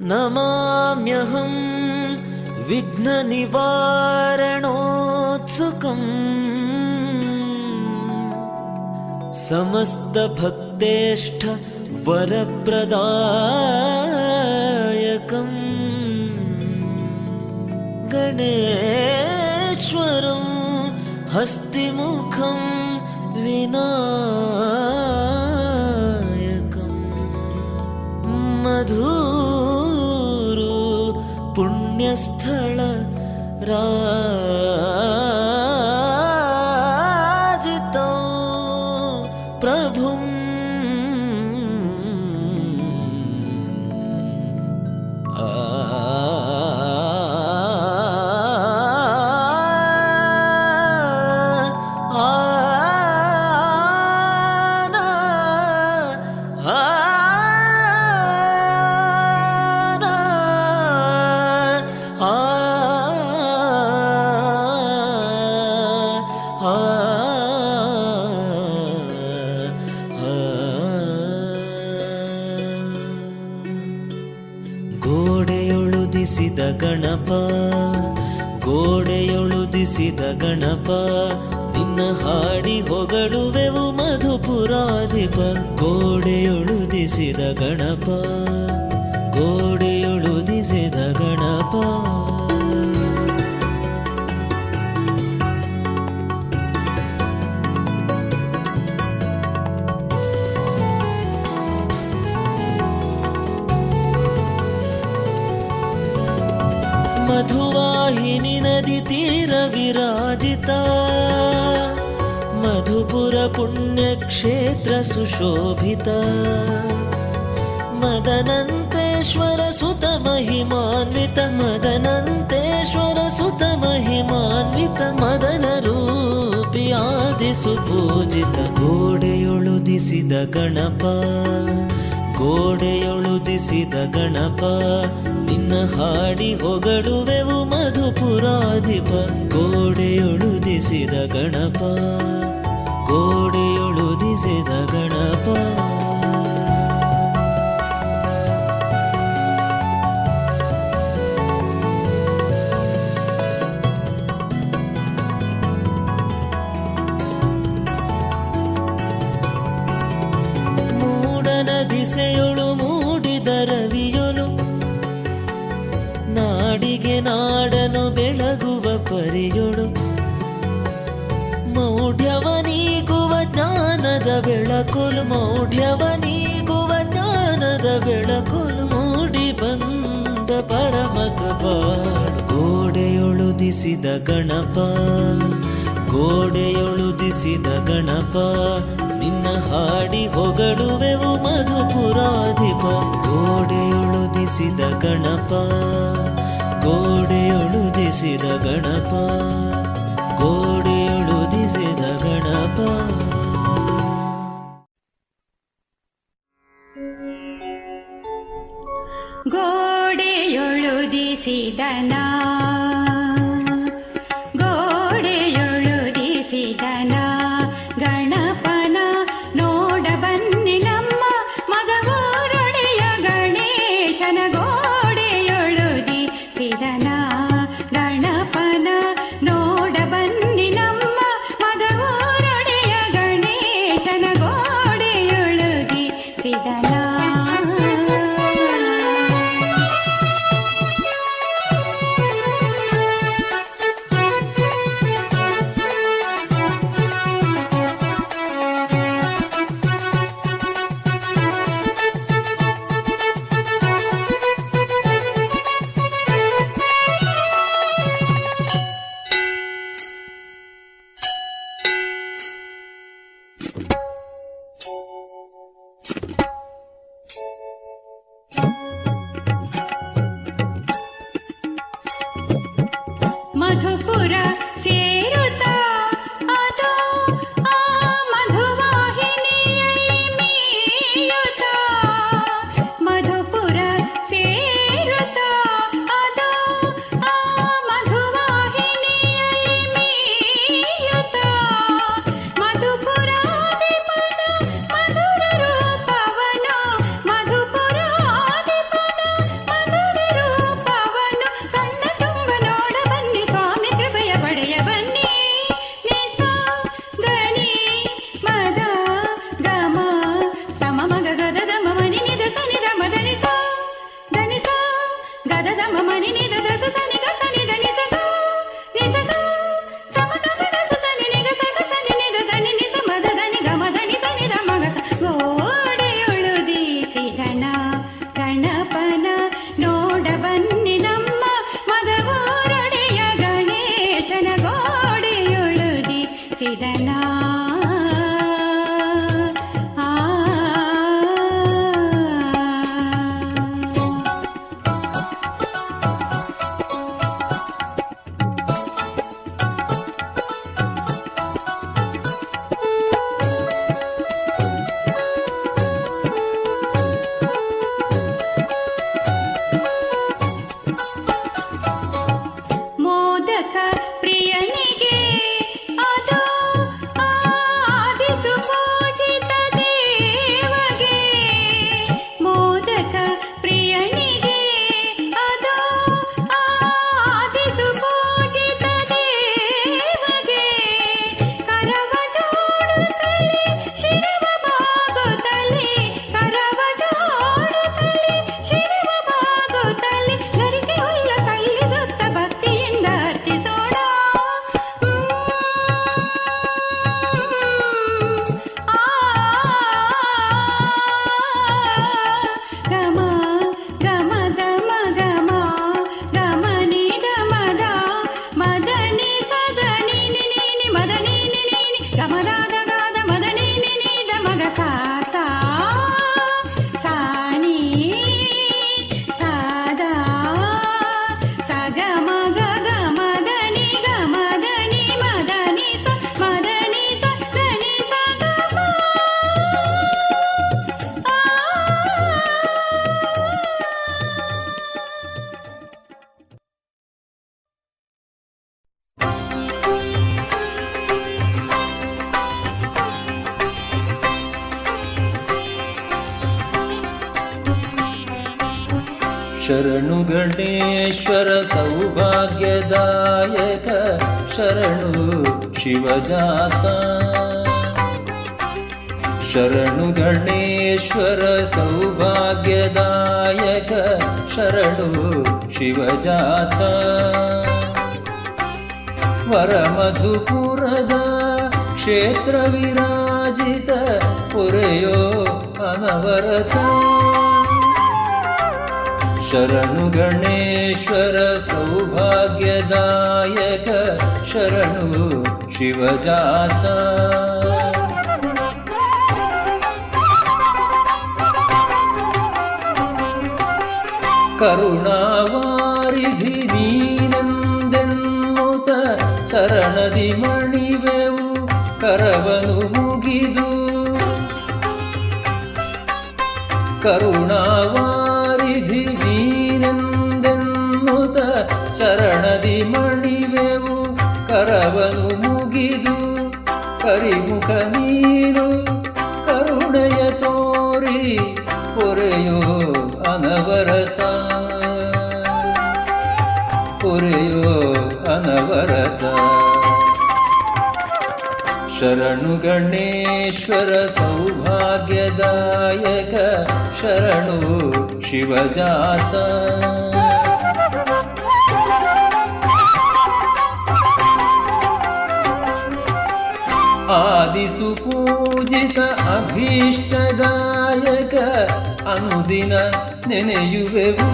ನಮಾಮ್ಯಹಂ ವಿಘ್ನನಿವಾರಣೋತ್ಸುಕಂ ಸಮಸ್ತಭಕ್ತೇಷ್ಠ ವರಪ್ರದಾಯಕಂ ಗಣೇಶ್ವರಂ ಹಸ್ತಿಮುಖಂ ವಿನಾಯಕಂ ಮಧುರು ಪುಣ್ಯಸ್ಥಳ ರಾಜಿತಂ ಪ್ರಭುಂ ಗೋಡೆಯೊಳುದಿಸಿದ ಗಣಪ ಗೋಡೆಯೊಳುದಿಸಿದ ಗಣಪ ನಿನ್ನ ಹಾಡಿ ಹೊಗಳುವೆವು ಮಧುಪುರಾಧಿಪ ಗೋಡೆಯೊಳುದಿಸಿದ ಗಣಪ ಗೋಡೆಯೊಳುದಿಸಿದ ಗಣಪ ಮಧುವಾಹಿನಿ ನದಿ ತೀರ ವಿರಾಜಿತ ಮಧುಪುರ ಪುಣ್ಯಕ್ಷೇತ್ರ ಸುಶೋಭಿತ ಮದನಂತೇಶ್ವರ ಸುತ ಮಹಿಮಾನ್ವಿತ ಮದನಂತೇಶ್ವರ ಸುತ ಮಹಿಮಾನ್ವಿತ ಮದನ ರೂಪಿಯಾದಿ ಸುಪೂಜಿತ ಗೋಡೆಯೊಳುದಿಸಿದ ಗಣಪ ಗೋಡೆಯೊಳುದಿಸಿದ ಗಣಪ ನಿನ್ನ ಹಾಡಿ ಹೊಗಳುವೆವು ಮಧುಪುರಾಧಿಪ ಗೋಡೆಯೊಳುದಿಸಿದ ಗಣಪ ಗೋಡೆಯೊಳುದಿಸಿದ ಗಣಪ ಮೂಡನ ದಿಸೆಯೊಳು ಮೂಡಿದ ರವಿಯೊಳು ನಾಡಿಗೆ ನಾಡನು ಬೆಳಗುವ ಪರಿಯೊಳು ಮೌಢ್ಯವನೀಗುವ ಜ್ಞಾನದ ಬೆಳಕೊಲು ಮೌಢ್ಯವನೀಗುವ ಜ್ಞಾನದ ಬೆಳಕೊಲು ಮೂಡಿ ಬಂದ ಪರಮ ಕೃಪಾಳು ಗೋಡೆಯೊಳುದಿಸಿದ ಗಣಪ ಗೋಡೆಯೊಳುದಿಸಿದ ಗಣಪ ನಿನ್ನ ಹಾಡಿ ಹೊಗಳುವೆವು ಮಧುಪುರಾಧಿಪ ಗೋಡೆಯೊಳುದಿಸಿದ ಗಣಪ ಗೋಡೆಯೊಳುದಿಸಿದ ಗಣಪ ಗೋಡೆಯೊಳುದಿಸಿದ ಗಣಪ ಗೋಡೆಯೊಳುದಿಸಿದನಾ ಗೋಡೆಯೊಳುದಿಸಿದನಾ ಗಣಪನ ನೋಡ ಬನ್ನಿ ನಮ್ಮ ಮಗವೂರೊಡೆಯ ಗಣೇಶನ ಗೋಡೆಯೊಳುದಿಸಿದನಾ ಗಣಪನ ನೋಡ ಬನ್ನಿ ನಮ್ಮ ಮಗವೂರೊಡೆಯ ಗಣೇಶನ ಗೋಡೆಯೊಳುದಿಸಿದನಾ ಮಧುಪುರ ಸೇರುತ್ತಾ ಅದೋ ಆ ಮಧುವಾಹಿನಿಯಲ್ಲಿ ಮೀಯುತ್ತಾ ಮಧುಪುರ ಸೇರುತ್ತಾ ಅದೋ ಆ ಮಧುವಾಹಿನಿಯಲ್ಲಿ ಮೀಯುತ್ತಾ ಮಧುಪುರಾಧಿಪನ ಮಧುರ ರೂಪವನು ಮಧುಪುರಾಧಿಪನ ಗಮ ಮನಿ ನಿದ ದಸ ಸನಿ ಗ ಸನಿ ದ ನಿ ಸ ನಿ ಸ ಸಮ ಗ ಸ ಗ ಸ ಸನಿ ನಿ ಗ ಸ ಗ ಸನಿ ನಿ ದ ದ ನಿ ನಿ ಸ ಮ ದ ದ ನಿ ಗ ಮ ದ ನಿ ಸ ನಿ ದ ಮ ಗ ಸ ಗೋಡೆಯೊಳು ದೀಸಿದನ ಗಣಪನ ನೋಡ ಬನ್ನಿ ನಮ್ಮ ಮದವೂರೊಡೆಯ ಗಣೇಶನ ಗೋಡೆಯೊಳು ದೀಸಿದನ. ಮೋದಕ ಪ್ರಿಯನಿಗೆ ಅದು ಆದಿಸು ಪೂಜಿತ ದೇವಗೆ, ಮೋದಕ ಪ್ರಿಯನಿಗೆ ಅದು ಆದಿಸು ಪೂಜಿತ ದೇವಗೆ, ಕರವ ಜೋಡುತ್ತಲೇ ಶಿರವ ಬಾಗುತ್ತಲೇ, ಕರವ ಜೋಡುತ್ತಲೇ ಶಿರವ ಬಾಗುತ್ತಲೇ, ಗರಿಗೆ ಹುಲ್ಲ ಸಲ್ಲಿಸುತ್ತ ಭಕ್ತಿಯಿಂದ ಅರ್ಚಿಸೋಣ. ಗಮ ಗಮ ದಮ ಗಮ ಗಮ ನಿ ದ ಮದ ಮದನಿ ಸದನಿ ನಿ ನಿ ನಿ ಮದನಿ ನಿ ನಿ ನಿ ಗಮ the the the the Madani ನಿ ನಿ ದ ಮಗ ಸಾ ಸಾ ಸಾ ನಿ ಸಾ ದ ಸ ಗ ಮ ಗ ಗ ಮದನಿ ಗ ಮದನಿ ಮದನಿ ಸ ಮದನಿ ಸ ಧನಿ ಸ ಗ ಮ ಶರಣು ಗಣೇಶ್ವರ ಸೌಭಾಗ್ಯದಾಯಕ, ಶರಣು ಶಿವಜಾತ. ಶರಣು ಗಣೇಶ್ವರ ಸೌಭಾಗ್ಯದಾಯಕ, ಶರಣು ಶಿವಜಾತ. ವರಮಧುಪುರದ ಕ್ಷೇತ್ರ ವಿರಾಜಿತ ಪುರೆಯೋ ಅನವರತ. ಶರಣು ಗಣೇಶ್ವರ ಸೌಭಾಗ್ಯದಾಯಕ, ಶರಣು ಶಿವಜಾತ. ಕರುಣಾವಾರಿಧಿ ನೀನೆಂದೆನ್ನುತ ಚರಣದಿ ಮಣಿವೆವು ಕರವನು ಮುಗಿದು. ಕರುಣಾವಾರಿಧಿ ನೀನೆಂದೆನ್ನುತ ಚರಣದಿ ಮಣಿವೆವು ಕರವನು ಮುಗಿದು. ಕರಿಮುಖ ನೀನು ಕರುಣೆಯ ತೋರಿ ಪೊರೆಯೋ ಅನವರತ, ಪೊರೆಯೋ ಅನವರತ. ಶರಣು ಗಣೇಶ್ವರ ಸೌಭಾಗ್ಯದಾಯಕ, ಶರಣು ಶಿವಜಾತ. ಆದಿಸು ಪೂಜಿತ ಅಭೀಷ್ಟದಾಯಕ, ಅನುದಿನ ನೆನೆಯುವೆವು.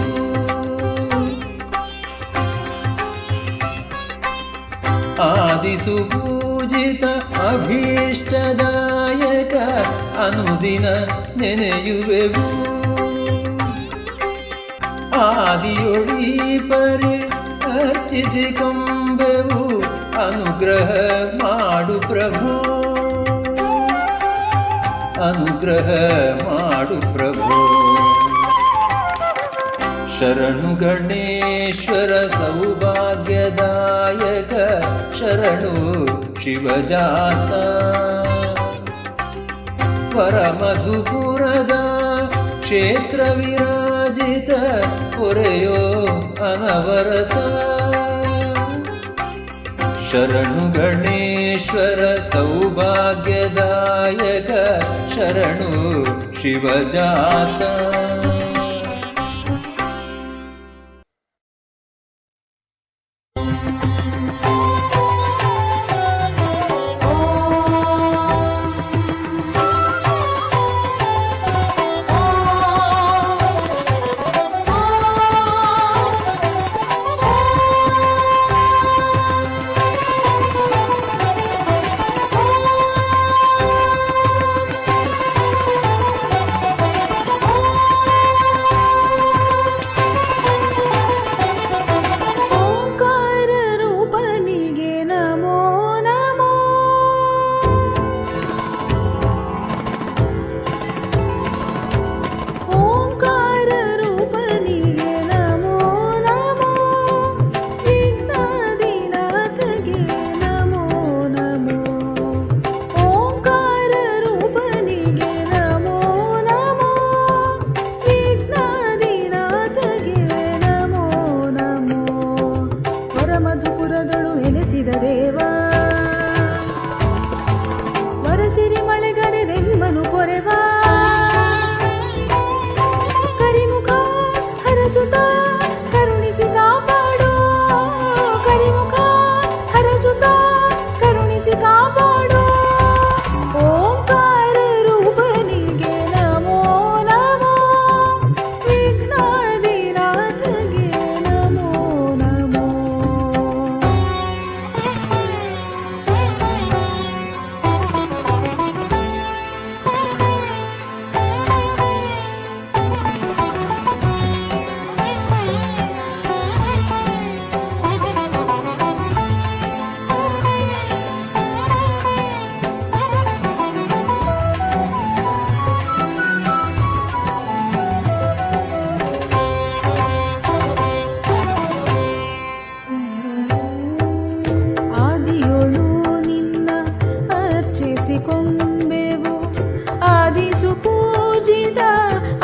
ಆದಿಸು ಪೂಜಿತ ಅಭೀಷ್ಟದಾಯಕ, ಅನುದಿನ ನೆನೆಯುವೆವು. ಆದಿಯೊಳಿ ಪರಿ ಅರ್ಚಿಸಿಕೊಂಬೆವು, ಅನುಗ್ರಹ ಮಾಡು ಪ್ರಭು, ಅನುಗ್ರಹ ಮಾಡು ಪ್ರಭು. ಶರಣು ಗಣೇಶ್ವರ ಸೌಭಾಗ್ಯದಾಯಕ, ಶರಣು ಶಿವಜಾತ. ವರಮಧುಪುರದ ಕ್ಷೇತ್ರ ವಿರಾಜಿತ ಪೊರೆಯೋ ಅನವರತ. ಶರಣು ಗಣೇಶ್ವರ ಸೌಭಾಗ್ಯದಾಯಕ, ಶರಣು ಶಿವಜಾತ. ಹರಸುತ್ತ ಕರುಣಿಸಿ ಕಾಪಾಡು ಕರಿಮುಖ ಹರಸುತ್ತ ಕರುಣಿಸಿ ಕಾಪಾಡು ಓಂಕಾರ ರೂಪನಿಗೆ ನಮೋ ನಮೋ ವಿಘ್ನಾದಿನಾಥಗೆ ನಮೋ ನಮೋ ಆದಿಯೊಳು ನಿನ್ನ ಅರ್ಚಿಸಿಕೊಂಬೆವು ಆದಿಸು ಪೂಜಿತ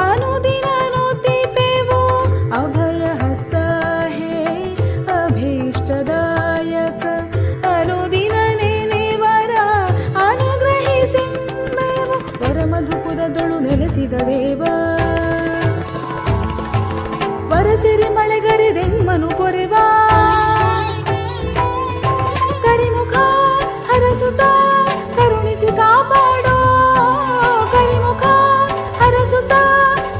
ಅನುದಿನ ನುತಿಪೆವು ಅಭಯ ಹಸ್ತ ಹೇ ಅಭೀಷ್ಟದಾಯಕ ಅನುದಿನ ನೆನೆವರ ಅನುಗ್ರಹಿಸಿಂಬೆವು ವರಮಧುಪುರದೊಳು ನೆಲೆಸಿದ ದೇವ ವರಸಿರಿ ಮಳೆಗರೆದೆಮ್ಮನು ಪೊರೆವಾ ಕರಿಮುಖ ಹರಸುತ್ತ ಕರುಣಿಸಿ ಕಾಪಾಡೋ ಕರಿಮುಖ ಹರಸುತ್ತ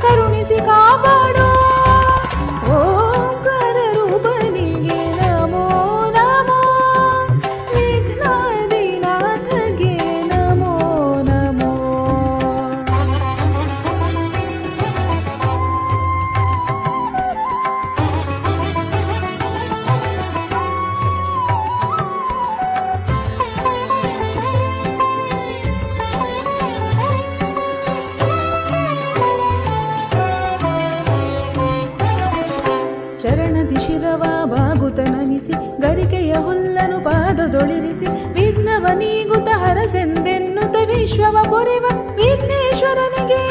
ಕರುಣಿಸಿ ಕಾಪಾಡೋ ಓಂಕಾರ ರೂಪನಿಗೆ ನಮೋ ನಮೋ ವಿಘ್ನಾದಿನಾಥಗೆ ನಮೋ ನಮೋ ಚರಣದಿ ಶಿರವ ಬಾಗುತ ನಮಿಸಿ ಗರಿಕೆಯ ಹುಲ್ಲನು ಪಾದದೊಳಿರಿಸಿ ವಿಘ್ನವ ನೀಗುತ ಹರಸೆಂದೆನ್ನುತ ವಿಶ್ವವ ಪೊರೆವ ವಿಘ್ನೇಶ್ವರನಿಗೆ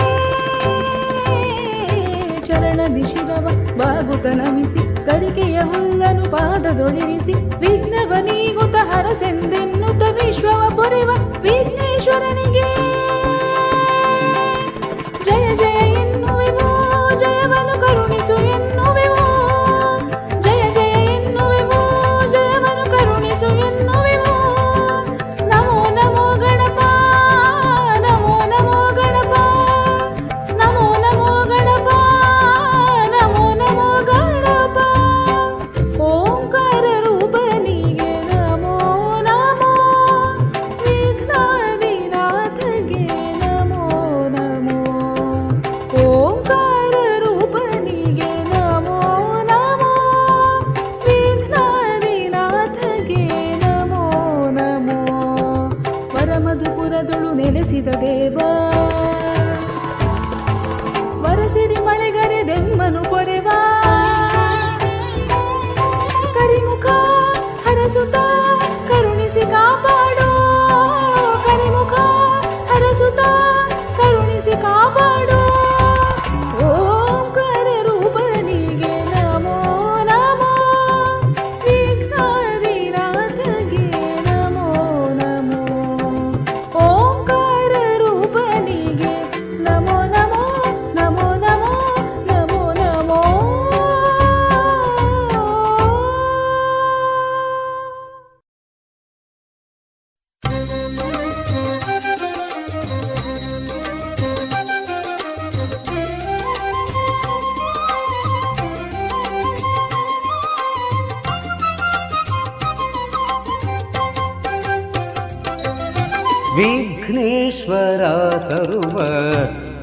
ಚರಣದಿ ಶಿರವ ಬಾಗುತ ನಮಿಸಿ ಗರಿಕೆಯ ಹುಲ್ಲನು ಪಾದದೊಳಿರಿಸಿ ವಿಘ್ನವ ನೀಗುತ ಹರಸೆಂದೆನ್ನುತ ವಿಶ್ವವ ಪೊರೆವ ವಿಘ್ನೇಶ್ವರನಿಗೆ ಜಯ ಜಯ ಎನ್ನುವೆವೋ ಜಯವನ್ನು ಕರುಣಿಸು ಎನ್ನುವೆವೋ ಜಯ ಜಯ ಎನ್ನುವೆವೋ ಜಯವನ್ನು ಕರುಣಿಸು ಎನ್ನುವೆವೋ ನಮೋ ನಮೋ ಗಣಪ ನಮೋ ನಮೋ ಗಣಪ ನಮೋ ನಮೋ ಗಣಪ ನಮೋ ನಮೋ ಗಣಪ ಓಂಕಾರ ರೂಪನಿಗೆ ನಮೋ ನಮೋ ವಿಘ್ನಾದಿನಾಥಗೆ ನಮೋ ನಮೋ ಓಂಕಾರ ರೂಪನಿಗೆ ನಮೋ ನಮೋ ವಿಘ್ನಾದಿನಾಥಗೆ ನಮೋ ನಮೋ ವರಮಧುಪುರದೊಳು ನೆಲೆಸಿದ ದೇವ ವರಸಿರಿ ಮಳೆಗರೆದೆಮ್ಮನು ಪೊರೆವಾ ಕರಿಮುಖ ಹರಸುತ್ತ ಕರುಣಿಸಿ ಕಾಪಾಡೋ ಕರಿಮುಖ ಹರಸುತ್ತ ಕರುಣಿಸಿ ಕಾಪಾಡೋ ಓಂಕಾರ ರೂಪನಿಗೆ ನಮೋ ನಮೋ ವಿಘ್ನಾದಿನಾಥಗೆ ನಮೋ ನಮೋ ಓಂಕಾರ ರೂಪನಿಗೆ ನಮೋ ನಮೋ ನಮೋ ನಮೋ ನಮೋ ನಮೋ ವಿಘ್ನೇಶ್ವರ ತರುವ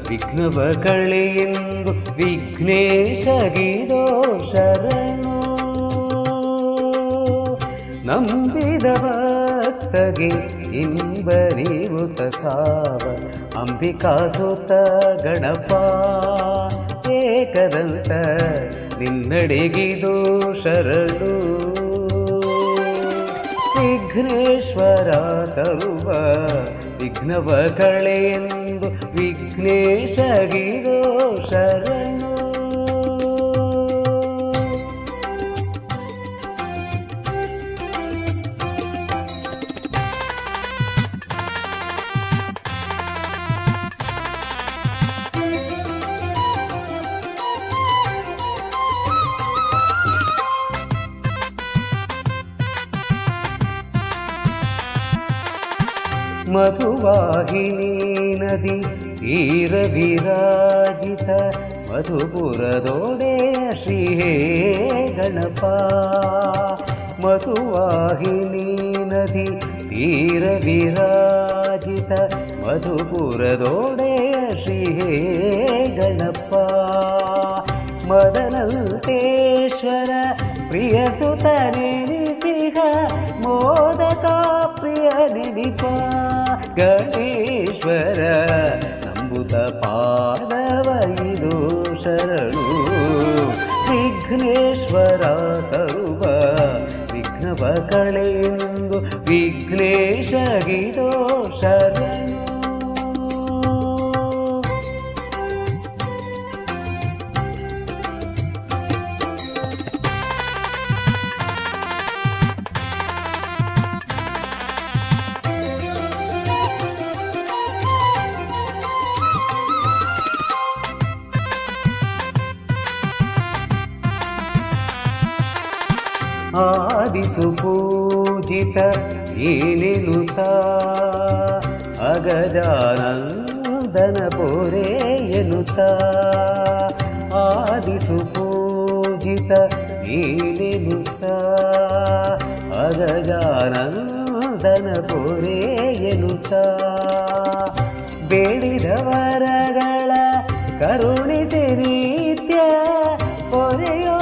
ವಿಘ್ನವ ಕಳೆಯೆಂದು ವಿಘ್ನೇಶಗಿರೋ ಶರಣು ನಂಬಿದ ಭಕ್ತಗೆ ಇಂಬರಿವುತ ಸಾವ ಅಂಬಿಕಾಸುತ ಗಣಪ ಏಕದಂತ ನಿನ್ನಡೆಗಿದು ಶರಣು ವಿಘ್ನೇಶ್ವರ ತರುವ ವಿಘ್ನವ ಕಳೆಯೆಂದು ವಿಘ್ನೇಶಗಿರೋ ಶರಣು ಮಧುವಾಹಿನಿ ನದಿ ತೀರ ವಿರಾಜಿತ ಮಧುಪುರದೊಡೆಯ ಶ್ರೀ ಹೇ ಗಣಪ. ಮಧುವಾಹಿನಿ ನದಿ ತೀರ ವಿರಾಜಿತ ಮಧುಪುರದೊಡೆಯ ಶ್ರೀ ಹೇ ಗಣಪ. ಮದನಂತೇಶ್ವರ ಪ್ರಿಯ ಸುತನೆನಿಸಿಗ ಮೋದಕ ಪ್ರಿಯ ನಿಧಿಪ. ಗಣೇಶ್ವರ ನಂಬುತ ಪಾದವ ಇದು ಶರಣು. ವಿಘ್ನೇಶ್ವರ ತರುವ ವಿಘ್ನವ ಕಳೆಯೆಂದು ವಿಘ್ನೇಶಗಿದೋ ಶರಣು. ಆದಿಸು ಪೂಜಿತ ಏನೆನುತ ಅಗಜಾನಂದನ ಪೊರೆ ಎನ್ನುತ್ತ. ಆದಿಸು ಪೂಜಿತ ಏನೆನುತ ಅಗಜಾನಂದನ ಪೊರೆ ಎನ್ನುತ್ತ. ಬೇಡಿದ ವರಗಳ ಕರುಣಿಸಿ ನಿತ್ಯ ಪೊರೆಯೋ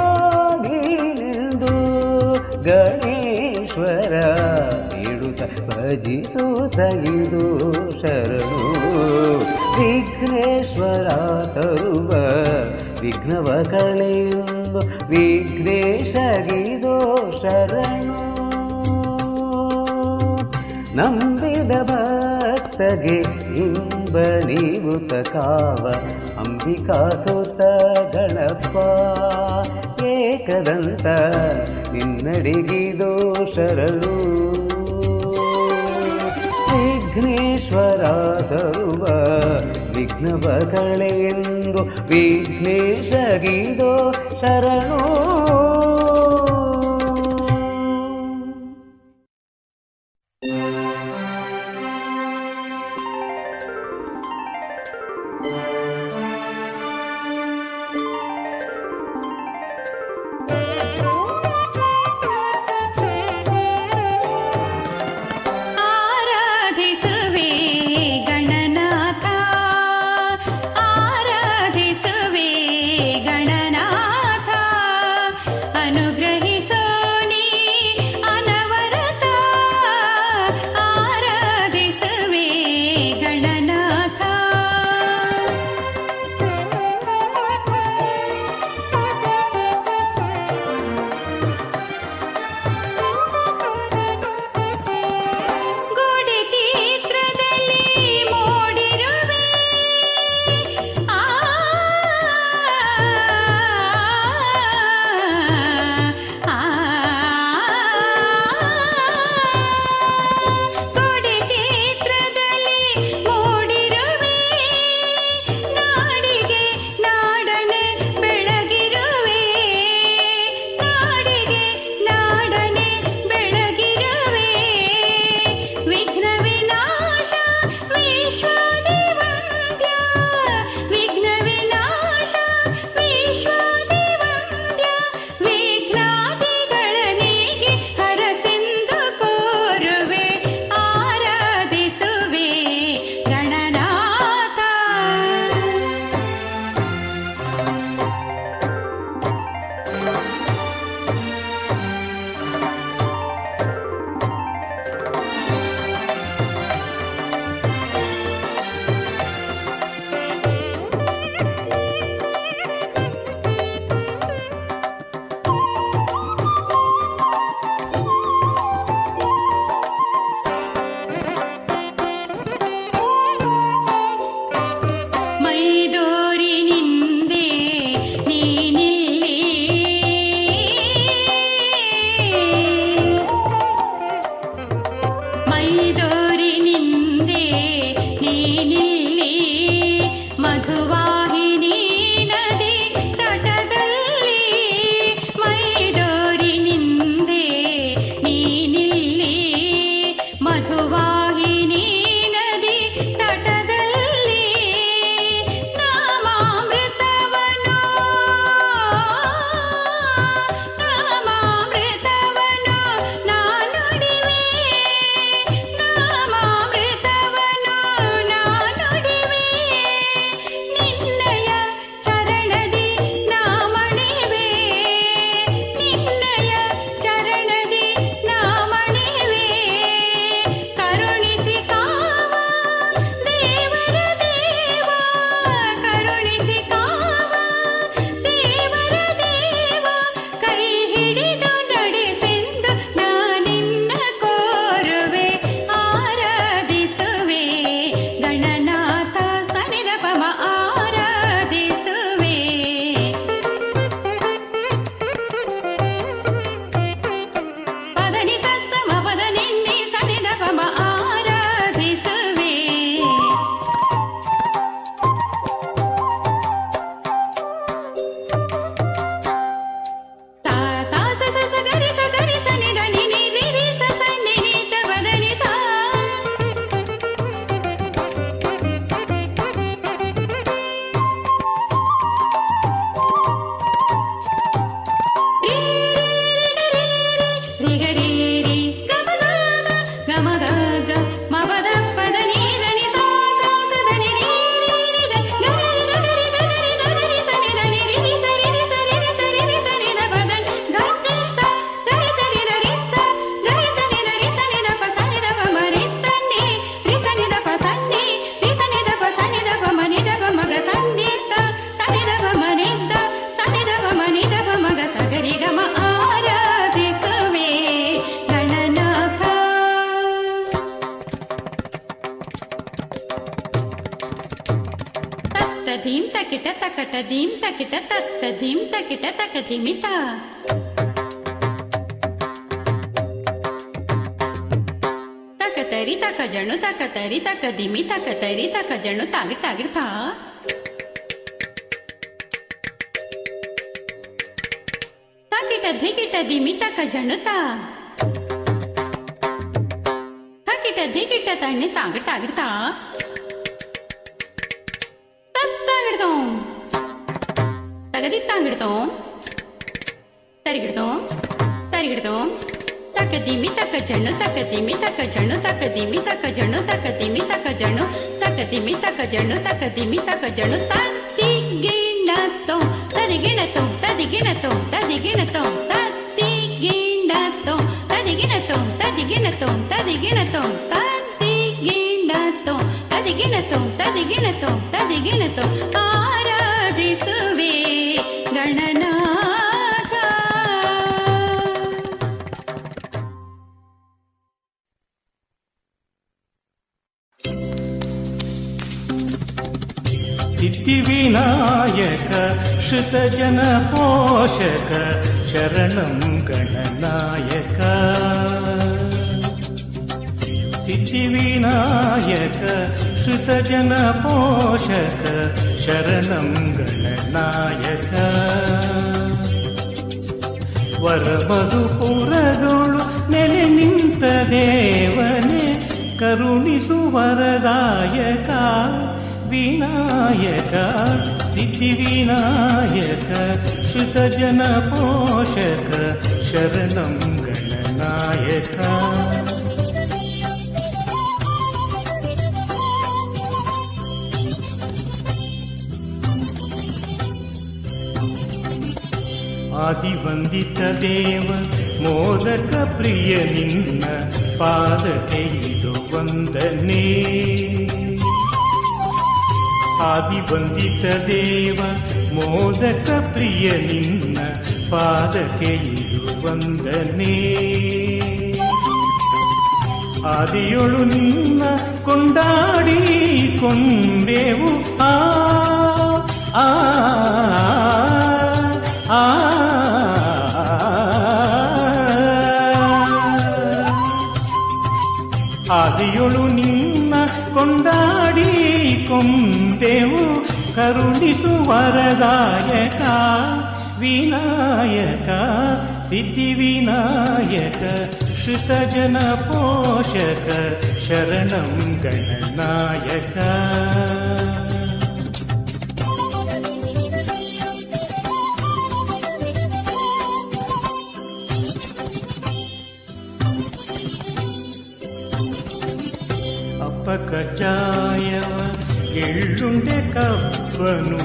ಗಣೇಶ್ವರ ನೀಡುತ್ತ ಭಜಿಸುತ್ತ ಇದು ಶರಣು. ವಿಘ್ನೇಶ್ವರ ತರುವ ವಿಘ್ನವ ಕಳೆಯೆಂದು ವಿಘ್ನೇಶಗಿದೋ ಶರಣು. ನಂಬಿದ ಭಕ್ತಗೆ ಇಂಬ ನೀವುತ ಕಾವ ಅಂಬಿಕಾ ಸುತ ಗಣಪ. ಏಕದಂತ ನಿನ್ನಡಿಗಿದೋ ಶರಣು. ವಿಘ್ನೇಶ್ವರ ತರುವ ವಿಘ್ನವ ಕಳೆಯೆಂದು ವಿಘ್ನೇಶಗಿದೋ ಶರಣು. ತಕದೀಂ ತಕಿಟ ತತ್ತದೀಂ ತಕಿಟ ತಕದಿಮಿತ ತಕತರಿ ತಕಜಣು ತಕತರಿ ತಕದಿಮಿ ತಕತರಿ ತಕಜಣು ತಾಗಿ ತಾಗಿಡ್ತ ತಕಿಟ ಧಿಕಿಟ ದಿಮಿ ತಕಜಣು ತಾ ತಕಿಟ ಧಿಕಿಟ ತಾಗಿ ತಾಗಿಡ್ತ തത്താങ്ങിടുത്തോം തകതിത്താങ്ങിടുത്തോം തരികിടുത്തോം തരികിടുത്തോം തക്കതിമി തക്കജണ്ണു തക്കതിമി തക്കജണ്ണു തക്കതിമി തക്കജണ്ണു തക്കതിമി തക്കജണ്ണു തക്കതിമി തക്കജണ്ണു തക്കതിമി തക്കജണ്ണു തത്തിഗിണത്തോം തതിഗിണത്തോം തതിഗിണത്തോം തതിഗിണത്തോം തത്തിഗിണത്തോം തതിഗിണത്തോം തതിഗിണത്തോം തതിഗിണത്തോം തത്തിഗിണത്തോം ತದಿಗಿಣತೋಂ ತದಿಗಿಣತೋಂ ತದಿಗಿಣತೋಂ ಆರಾಧಿಸುವೆ ಗಣನಾಥ. ಸಿದ್ಧಿವಿನಾಯಕ ಶ್ರುತಜನ ಪೋಷಕ ಶರಣಂ ಗಣನಾಯಕ. ಸಿದ್ಧಿವಿನಾಯಕ ಶ್ರುತಜನ ಪೋಷಕ ಶರಣಂ ಗಣನಾಯಕ. ವರಮಧುಪುರದೊಳು ನೆಲೆ ನಿಂತ ದೇವನೇ ಕರುಣಿಸು ವರದಾಯಕ ವಿನಾಯಕ. ಸಿದ್ಧಿವಿನಾಯಕ ಶ್ರುತಜನ ಪೋಷಕ ಶರಣಂ ಗಣನಾಯಕ. ಆದಿವಂದಿತ ದೇವ ಮೋದಕ ಪ್ರಿಯ ನಿನ್ನ ಪಾದಕ್ಕೆ ಇದು ವಂದನೆ. ಆದಿವಂದಿತ ದೇವ ಮೋದಕ ಪ್ರಿಯ ನಿನ್ನ ಪಾದಕ್ಕೆ ಇದು ವಂದನೆ. ಆದಿಯೊಳು ನಿನ್ನ ಕೊಂಡಾಡಿ ಕೊಂಡೆವು ಆ ಆ ಆದಿಯೊಳು ನಿನ್ನ ಕೊಂಡಾಡಿ ಕೊಂಡೆವು ಕರುಣಿಸು ವರದಾಯಕ ವಿನಾಯಕ. ಸಿದ್ಧಿವಿನಾಯಕ ಶ್ರುತಜನ ಪೋಷಕ ಶರಣಂ ಗಣನಾಯಕ. ಕಜ್ಜಾಯವ ಎಳ್ಳುಂಡೆ ಕಬ್ಬನು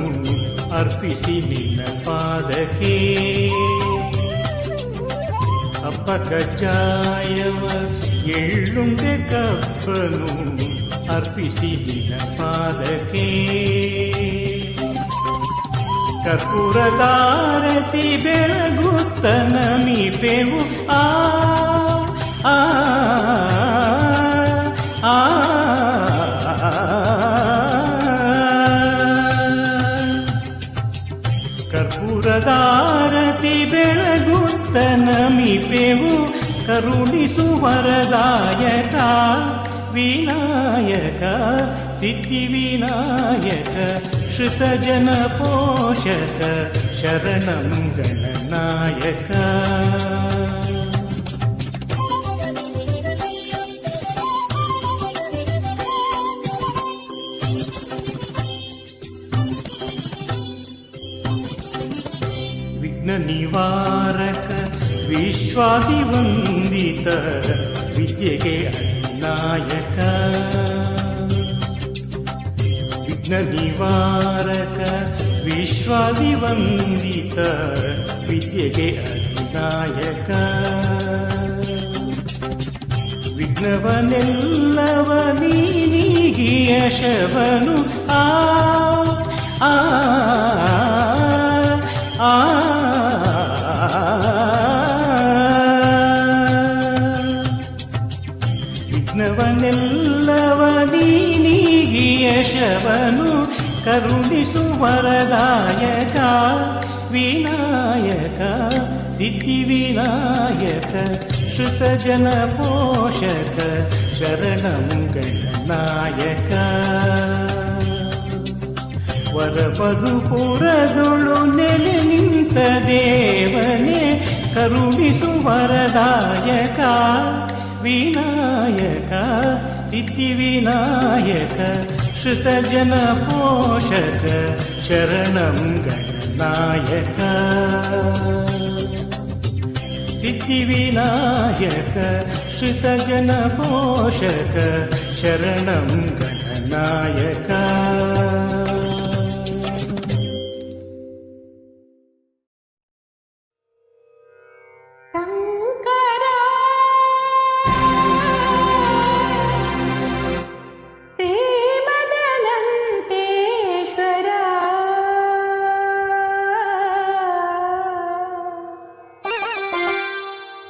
ಅರ್ಪಿಸಿ ನಿನ್ನ ಪಾದಕ್ಕೆ. ಅಪ್ಪ ಕಜ್ಜಾಯವ ಎಳ್ಳುಂಡೆ ಕಬ್ಬನು ಅರ್ಪಿಸಿ ನಿನ್ನ ಪಾದಕ್ಕೆ. ಕರ್ಪೂರದಾರತಿ ಬೆಳಗುತ್ತ ನಮಿಪೆವು ಆ ಆ ಆ ಕರ್ಪೂರದಾರತಿ ಬೆಳಗುತ್ತ ನಮಿಪೆವು ಕರುಣಿಸು ವರದಾಯಕ ವಿನಾಯಕ. ಸಿದ್ಧಿವಿನಾಯಕ ಶ್ರುತಜನ ಪೋಷಕ ಶರಣಂ ಗಣನಾಯಕ. ವಿಘ್ನ ನಿವಾರಕ ವಿಶ್ವಾದಿವಂದಿತ ವಿದ್ಯೆಗೆ ಅಧಿನಾಯಕ. ವಿಘ್ನ ನಿವಾರಕ ವಿಶ್ವಾದಿವಂದಿತ ವಿದ್ಯೆಗೆ ಅಧಿನಾಯಕ. ವಿಘ್ನವನೆಲ್ಲವ ನೀಗಿ ಯಶವನು ಆ ಆ ಆ ವಿಘ್ನವನೆಲ್ಲವ ನೀಗಿ ಯಶವನು ಕರುಣಿಸು ವರದಾಯಕ ವಿನಾಯಕ ಸಿದ್ಧಿವಿನಾಯಕ ಶ್ರುತಜನ ಪೋಷಕ ಶರಣಂ ಗಣನಾಯಕ ವರಪದುಪುರದೊಳು ನೆಲೆ ನಿಂತ ದೇವನೇ ಕರುಣಿಸು ವರದಾಯಕ ವಿನಾಯಕ ಸಿದ್ಧಿವಿನಾಯಕ ಶ್ರುತಜನ ಪೋಷಕ ಶರಣಂ ಗಣನಾಯಕ ಸಿದ್ಧಿವಿನಾಯಕ ಶ್ರುತಜನ ಪೋಷಕ ಶರಣಂ ಗಣನಾಯಕ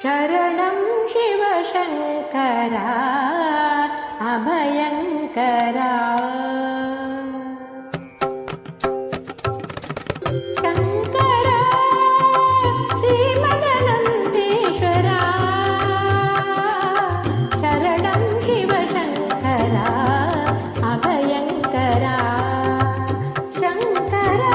शरणं शिवशङ्करा अभयङ्करा शङ्करा श्रीमदनन्देश्वरा शरणं शिवशङ्करा अभयङ्करा शङ्करा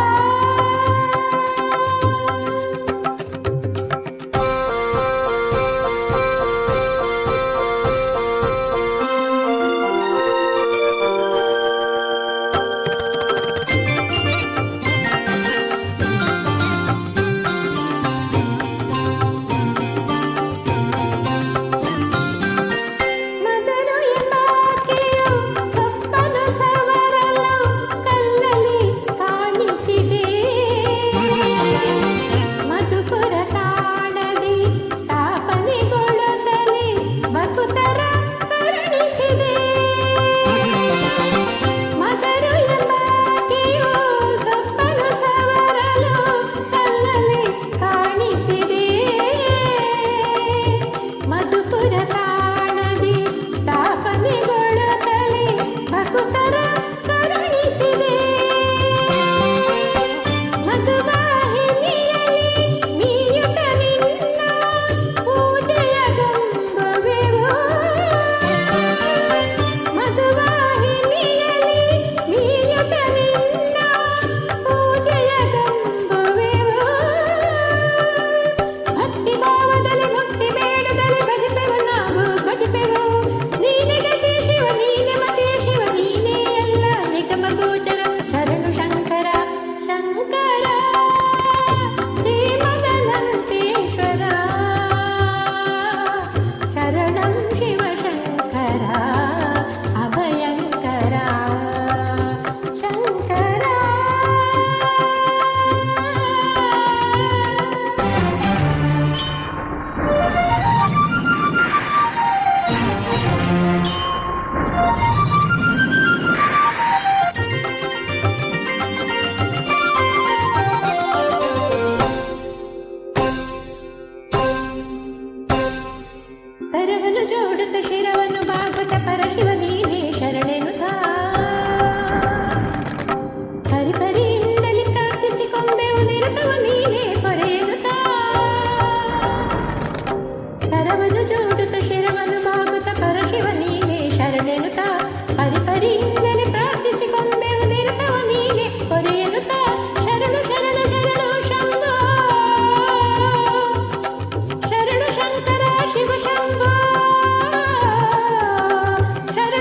ಶರಣ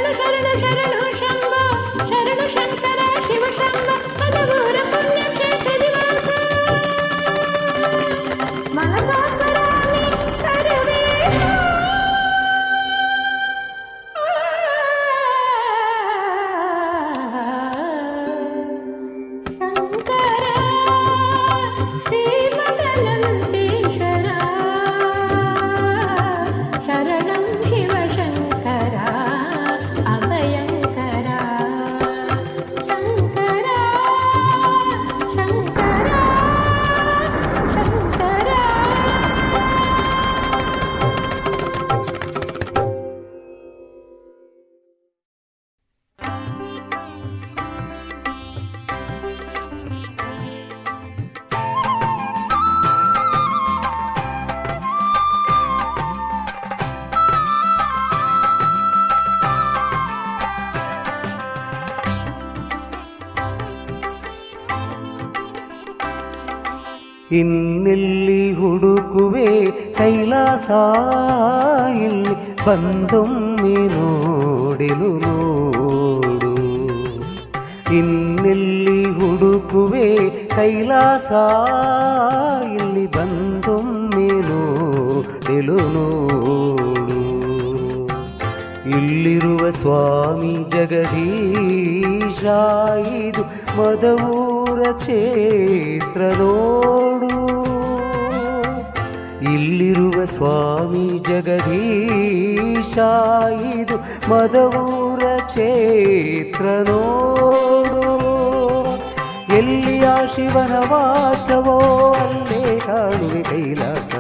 ಇನ್ನೆಲ್ಲಿ ಹುಡುಕುವೆ ಕೈಲಾಸ ಇಲ್ಲಿ ಬಂದೊಮ್ಮೆ ನೋಡೆನು ನೋಡು. ಇನ್ನೆಲ್ಲಿ ಹುಡುಕುವೆ ಕೈಲಾಸ ಇಲ್ಲಿ ಬಂದೊಮ್ಮೆ ನೋಡೆನು ನೋಡು. ಇಲ್ಲಿರುವ ಸ್ವಾಮಿ ಜಗದೀಶ ಇದು ಮದವೂರ ಕ್ಷೇತ್ರ ನೋಡು. ಇಲ್ಲಿರುವ ಸ್ವಾಮಿ ಜಗದೀಶ ಇದು ಮದವೂರ ಕ್ಷೇತ್ರ ನೋಡು. ಎಲ್ಲಿಯ ಶಿವನ ವಾಸವೋ ಅಲ್ಲೇ ಕಾಣುವೆ ಕೈಲಾಸ.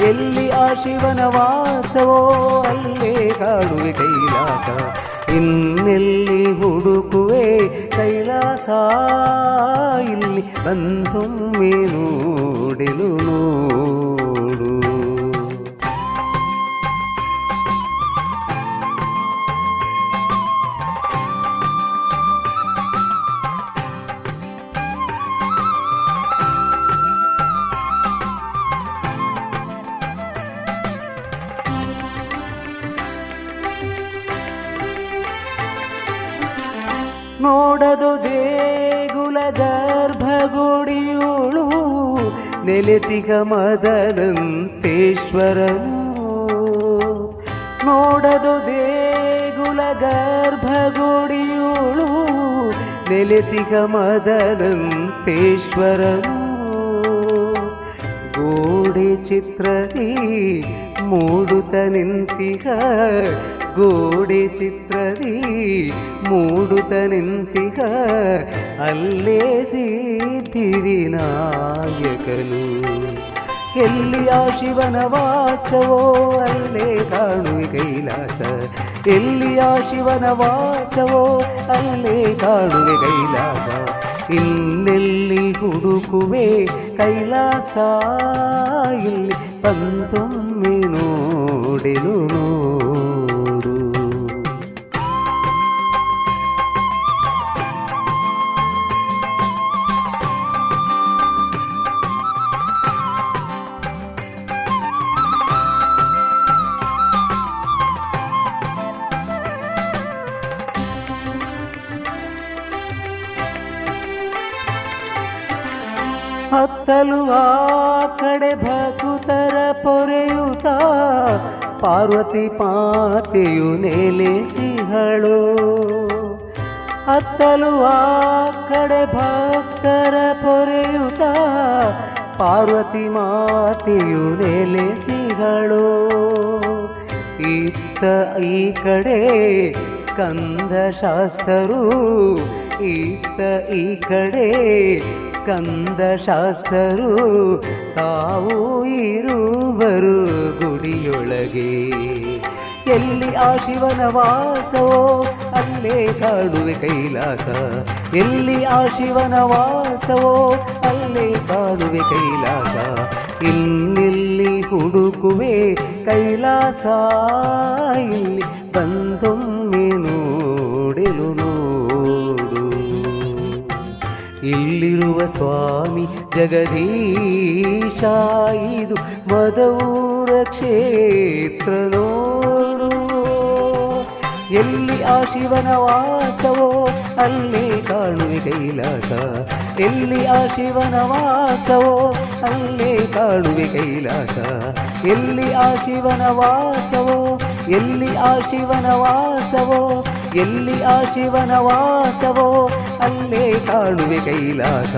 ಎಲ್ಲಿ ಆ ಶಿವನ ವಾಸವೋ ಅಲ್ಲೇ ಕಾಣುವೆ ಕೈಲಾಸ. ಇನ್ನೆಲ್ಲಿ ಹುಡುಕುವೆ ಕೈಲಾಸ ಇಲ್ಲಿ ಬಂದೊಮ್ಮೆ ನೋಡೆನು ನೋಡು. ನೋಡದು ದೇಗುಲ ಗರ್ಭಗುಡಿಯೋಳು ನೆಲೆಸಿಗ ಮದನಂತೇಶ್ವರನು. ನೋಡದು ದೇಗುಲ ಗರ್ಭಗುಡಿಯೋಳು ನೆಲೆಸಿಗ ಮದನಂತೇಶ್ವರನು. ಗೋಡೆ ಚಿತ್ರದಿ ಮೂಡುತ್ತ ನಿಂತಿಗ ಗೋಡೆ ಚಿತ್ರದಿ ಮೂಡುತ್ತ ನಿಂತಿಗ ಅಲ್ಲೇ ಸಿದ್ಧಿವಿನಾಯಕನು. ಎಲ್ಲಿಯ ಶಿವನ ವಾಸವೋ ಅಲ್ಲೇ ಕಾಣುವೆ ಕೈಲಾಸ. ಎಲ್ಲಿಯ ಶಿವನ ವಾಸವೋ ಅಲ್ಲೇ ಕಾಣುವೆ ಕೈಲಾಸ. ಇನ್ನೆಲ್ಲಿ ಹುಡುಕುವೆ ಕೈಲಾಸ ಇಲ್ಲಿ ಬಂದೊಮ್ಮೆ ನೋಡೆನು ನೋಡು. ಹತ್ತಲು ಆ ಕಡೆ ಭಕ್ತರ ಪೊರೆಯುತ್ತ ಪಾರ್ವತಿ ಮಾತೆಯು ನೆಲೆಸಿಹಳು. ಹತ್ತಲು ಆ ಕಡೆ ಭಕ್ತರ ಪೊರೆಯುತ್ತ ಪಾರ್ವತಿ ಮಾತೆಯು ನೆಲೆಸಿಹಳು. ಇತ್ತ ಈ ಕಡೆ ಸ್ಕಂದ ಶಾಸ್ತ್ರರು, ಇತ್ತ ಈ ಕಡೆ ಸ್ಕಂದ ಶಾಸ್ತ್ರರು ತಾವು ಇರುವರು ಗುಡಿಯೊಳಗೆ. ಎಲ್ಲಿ ಆ ಶಿವನ ವಾಸವೋ ಅಲ್ಲೇ ಕಾಣುವೆ ಕೈಲಾಸ. ಎಲ್ಲಿ ಆ ಶಿವನ ವಾಸವೋ ಅಲ್ಲೇ ಕಾಣುವೆ ಕೈಲಾಸ. ಇನ್ನೆಲ್ಲಿ ಹುಡುಕುವೆ ಕೈಲಾಸ ಇಲ್ಲಿ ಬಂದೊಮ್ಮೆ ನೋಡೆನು ನೋಡು. ಇಲ್ಲಿರುವ ಸ್ವಾಮಿ ಜಗದೀಶ ಇದು ಮದವೂರ ಕ್ಷೇತ್ರ ನೋಡು. ಎಲ್ಲಿ ಆ ಶಿವನ ವಾಸವೋ ಅಲ್ಲೇ ಕಾಣುವೆ ಕೈಲಾಸ. ಎಲ್ಲಿ ಆ ಶಿವನ ವಾಸವೋ ಅಲ್ಲೇ ಕಾಣುವೆ ಕೈಲಾಸ. ಎಲ್ಲಿ ಆ ಶಿವನ ವಾಸವೋ, ಎಲ್ಲಿ ಆ ಶಿವನ ವಾಸವೋ, ಎಲ್ಲಿ ಆ ಶಿವನ ವಾಸವೋ ಅಲ್ಲೇ ಕಾಣುವೆ ಕೈಲಾಸ.